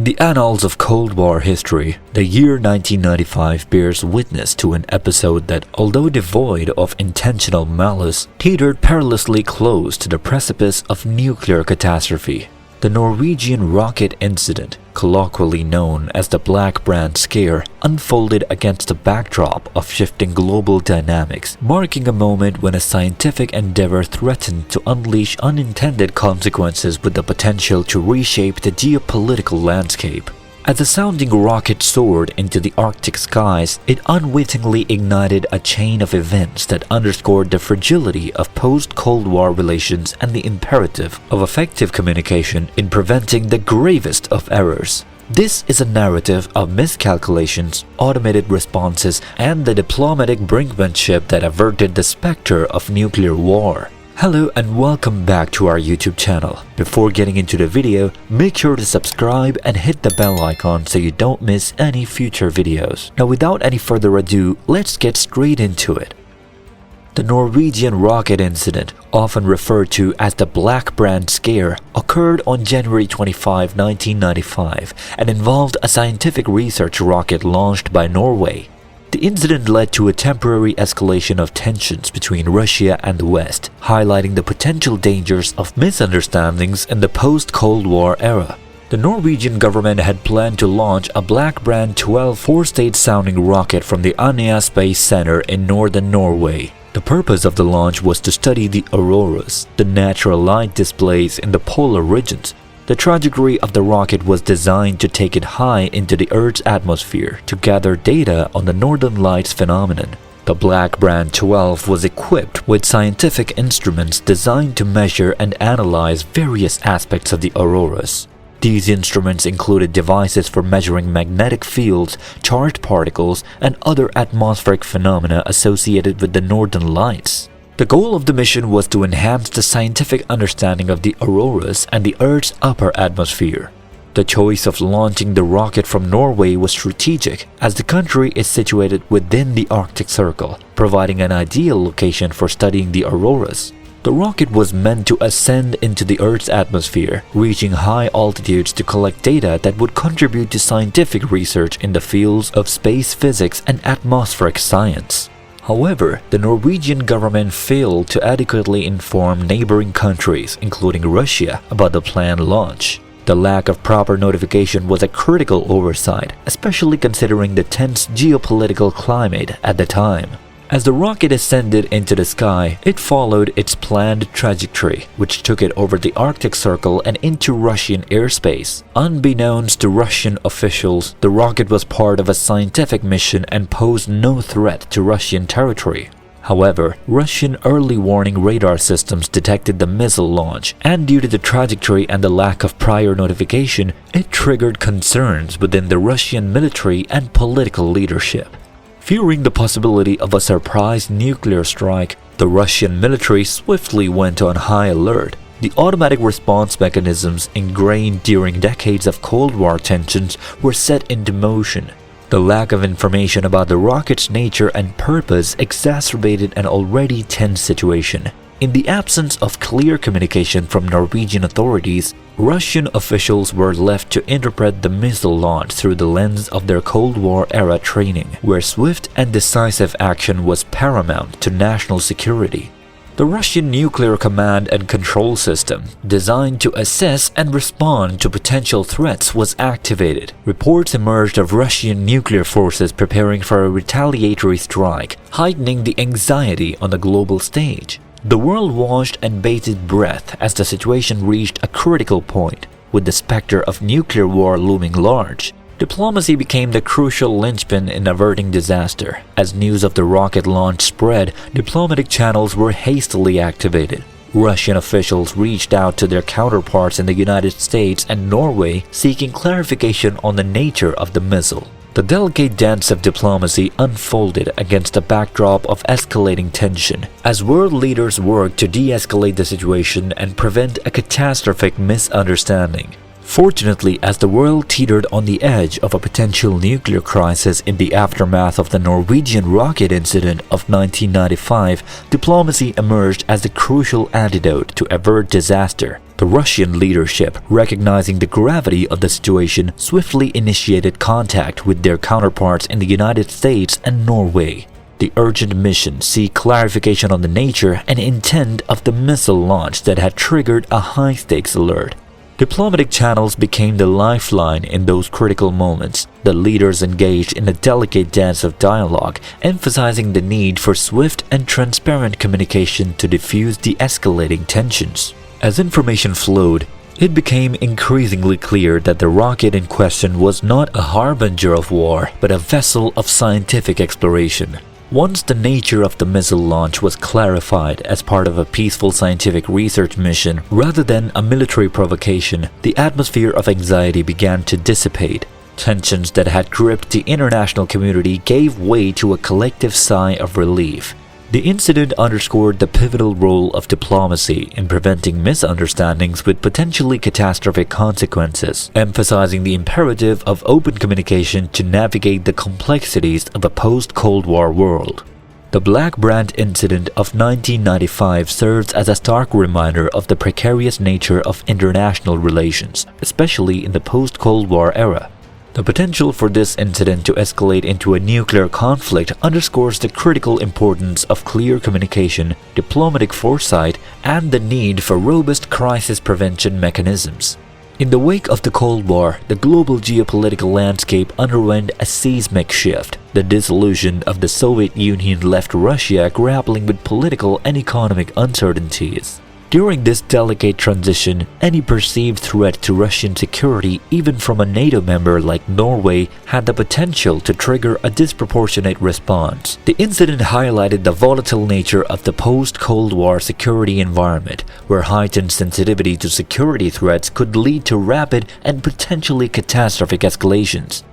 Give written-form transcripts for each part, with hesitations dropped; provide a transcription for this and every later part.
In the annals of Cold War history, the year 1995 bears witness to an episode that, although devoid of intentional malice, teetered perilously close to the precipice of nuclear catastrophe. The Norwegian Rocket incident, colloquially known as the Black Brant scare, unfolded against a backdrop of shifting global dynamics, marking a moment when a scientific endeavor threatened to unleash unintended consequences with the potential to reshape the geopolitical landscape. As the sounding rocket soared into the Arctic skies, it unwittingly ignited a chain of events that underscored the fragility of post-Cold War relations and the imperative of effective communication in preventing the gravest of errors. This is a narrative of miscalculations, automated responses, and the diplomatic brinkmanship that averted the specter of nuclear war. Hello and welcome back to our YouTube channel. Before getting into the video, make sure to subscribe and hit the bell icon so you don't miss any future videos. Now without any further ado, let's get straight into it. The Norwegian Rocket incident, often referred to as the Black Brant scare, occurred on January 25, 1995 and involved a scientific research rocket launched by Norway. The incident led to a temporary escalation of tensions between Russia and the West, highlighting the potential dangers of misunderstandings in the post-Cold War era. The Norwegian government had planned to launch a Black Brant 12 four-stage sounding rocket from the Andoya Space Center in northern Norway. The purpose of the launch was to study the auroras, the natural light displays in the polar regions. The trajectory of the rocket was designed to take it high into the Earth's atmosphere to gather data on the Northern Lights phenomenon. The Black Brant 12 was equipped with scientific instruments designed to measure and analyze various aspects of the auroras. These instruments included devices for measuring magnetic fields, charged particles, and other atmospheric phenomena associated with the Northern Lights. The goal of the mission was to enhance the scientific understanding of the auroras and the Earth's upper atmosphere. The choice of launching the rocket from Norway was strategic, as the country is situated within the Arctic Circle, providing an ideal location for studying the auroras. The rocket was meant to ascend into the Earth's atmosphere, reaching high altitudes to collect data that would contribute to scientific research in the fields of space physics and atmospheric science. However, the Norwegian government failed to adequately inform neighboring countries, including Russia, about the planned launch. The lack of proper notification was a critical oversight, especially considering the tense geopolitical climate at the time. As the rocket ascended into the sky, it followed its planned trajectory, which took it over the Arctic Circle and into Russian airspace. Unbeknownst to Russian officials, the rocket was part of a scientific mission and posed no threat to Russian territory. However, Russian early warning radar systems detected the missile launch, and due to the trajectory and the lack of prior notification, it triggered concerns within the Russian military and political leadership. Fearing the possibility of a surprise nuclear strike, the Russian military swiftly went on high alert. The automatic response mechanisms ingrained during decades of Cold War tensions were set into motion. The lack of information about the rocket's nature and purpose exacerbated an already tense situation. In the absence of clear communication from Norwegian authorities, Russian officials were left to interpret the missile launch through the lens of their Cold War era training, where swift and decisive action was paramount to national security. The Russian Nuclear Command and Control System, designed to assess and respond to potential threats, was activated. Reports emerged of Russian nuclear forces preparing for a retaliatory strike, heightening the anxiety on the global stage. The world watched and bated breath as the situation reached a critical point, with the specter of nuclear war looming large. Diplomacy became the crucial linchpin in averting disaster. As news of the rocket launch spread, diplomatic channels were hastily activated. Russian officials reached out to their counterparts in the United States and Norway, seeking clarification on the nature of the missile. The delicate dance of diplomacy unfolded against a backdrop of escalating tension, as world leaders worked to de-escalate the situation and prevent a catastrophic misunderstanding. Fortunately, as the world teetered on the edge of a potential nuclear crisis in the aftermath of the Norwegian Rocket incident of 1995, diplomacy emerged as the crucial antidote to avert disaster. The Russian leadership, recognizing the gravity of the situation, swiftly initiated contact with their counterparts in the United States and Norway. The urgent mission sought clarification on the nature and intent of the missile launch that had triggered a high-stakes alert. Diplomatic channels became the lifeline in those critical moments. The leaders engaged in a delicate dance of dialogue, emphasizing the need for swift and transparent communication to diffuse the escalating tensions. As information flowed, it became increasingly clear that the rocket in question was not a harbinger of war, but a vessel of scientific exploration. Once the nature of the missile launch was clarified as part of a peaceful scientific research mission rather than a military provocation, the atmosphere of anxiety began to dissipate. Tensions that had gripped the international community gave way to a collective sigh of relief. The incident underscored the pivotal role of diplomacy in preventing misunderstandings with potentially catastrophic consequences, emphasizing the imperative of open communication to navigate the complexities of a post-Cold War world. The Black Brant incident of 1995 serves as a stark reminder of the precarious nature of international relations, especially in the post-Cold War era. The potential for this incident to escalate into a nuclear conflict underscores the critical importance of clear communication, diplomatic foresight, and the need for robust crisis prevention mechanisms. In the wake of the Cold War, the global geopolitical landscape underwent a seismic shift. The dissolution of the Soviet Union left Russia grappling with political and economic uncertainties. During this delicate transition, any perceived threat to Russian security, even from a NATO member like Norway, had the potential to trigger a disproportionate response. The incident highlighted the volatile nature of the post-Cold War security environment, where heightened sensitivity to security threats could lead to rapid and potentially catastrophic escalations.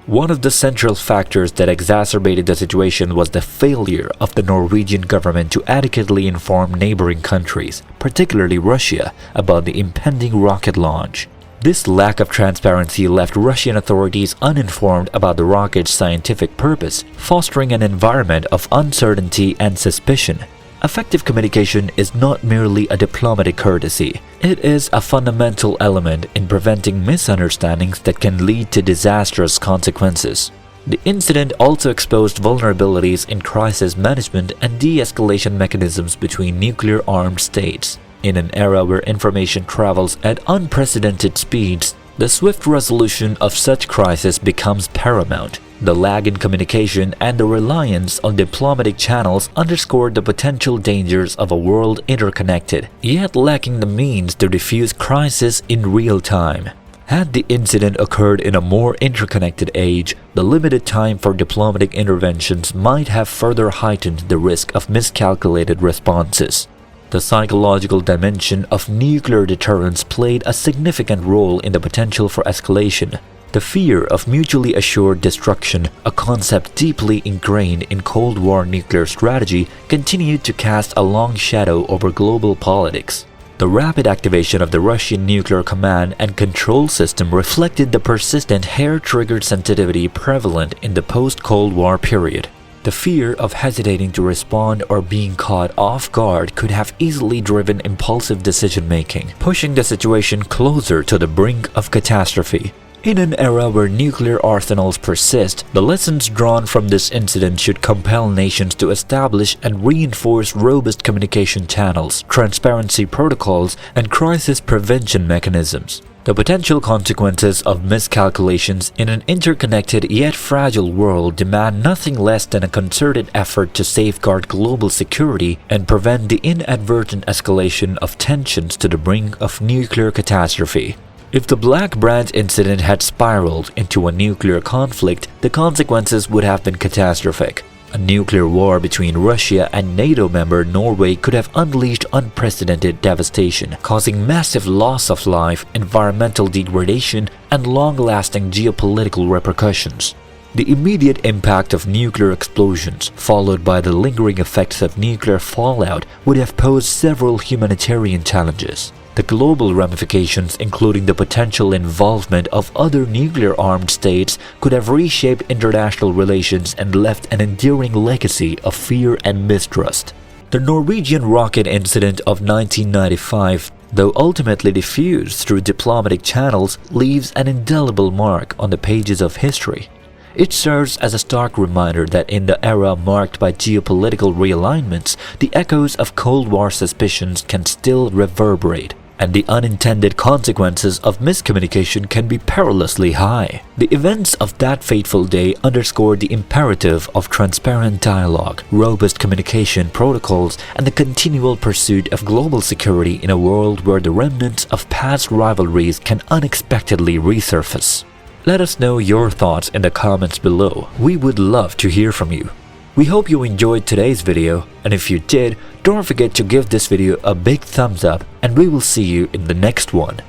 One of the central factors that exacerbated the situation was the failure of the Norwegian government to adequately inform neighboring countries, particularly Russia, about the impending rocket launch. This lack of transparency left Russian authorities uninformed about the rocket's scientific purpose, fostering an environment of uncertainty and suspicion. Effective communication is not merely a diplomatic courtesy, it is a fundamental element in preventing misunderstandings that can lead to disastrous consequences. The incident also exposed vulnerabilities in crisis management and de-escalation mechanisms between nuclear-armed states. In an era where information travels at unprecedented speeds, the swift resolution of such crises becomes paramount. The lag in communication and the reliance on diplomatic channels underscored the potential dangers of a world interconnected, yet lacking the means to diffuse crisis in real time. Had the incident occurred in a more interconnected age, the limited time for diplomatic interventions might have further heightened the risk of miscalculated responses. The psychological dimension of nuclear deterrence played a significant role in the potential for escalation. The fear of mutually assured destruction, a concept deeply ingrained in Cold War nuclear strategy, continued to cast a long shadow over global politics. The rapid activation of the Russian nuclear command and control system reflected the persistent hair-triggered sensitivity prevalent in the post-Cold War period. The fear of hesitating to respond or being caught off guard could have easily driven impulsive decision-making, pushing the situation closer to the brink of catastrophe. In an era where nuclear arsenals persist, the lessons drawn from this incident should compel nations to establish and reinforce robust communication channels, transparency protocols, and crisis prevention mechanisms. The potential consequences of miscalculations in an interconnected yet fragile world demand nothing less than a concerted effort to safeguard global security and prevent the inadvertent escalation of tensions to the brink of nuclear catastrophe. If the Black Brant incident had spiraled into a nuclear conflict, the consequences would have been catastrophic. A nuclear war between Russia and NATO member Norway could have unleashed unprecedented devastation, causing massive loss of life, environmental degradation, and long-lasting geopolitical repercussions. The immediate impact of nuclear explosions, followed by the lingering effects of nuclear fallout, would have posed several humanitarian challenges. The global ramifications, including the potential involvement of other nuclear-armed states, could have reshaped international relations and left an enduring legacy of fear and mistrust. The Norwegian Rocket incident of 1995, though ultimately diffused through diplomatic channels, leaves an indelible mark on the pages of history. It serves as a stark reminder that in the era marked by geopolitical realignments, the echoes of Cold War suspicions can still reverberate, and the unintended consequences of miscommunication can be perilously high. The events of that fateful day underscore the imperative of transparent dialogue, robust communication protocols, and the continual pursuit of global security in a world where the remnants of past rivalries can unexpectedly resurface. Let us know your thoughts in the comments below. We would love to hear from you. We hope you enjoyed today's video, and if you did, don't forget to give this video a big thumbs up, and we will see you in the next one.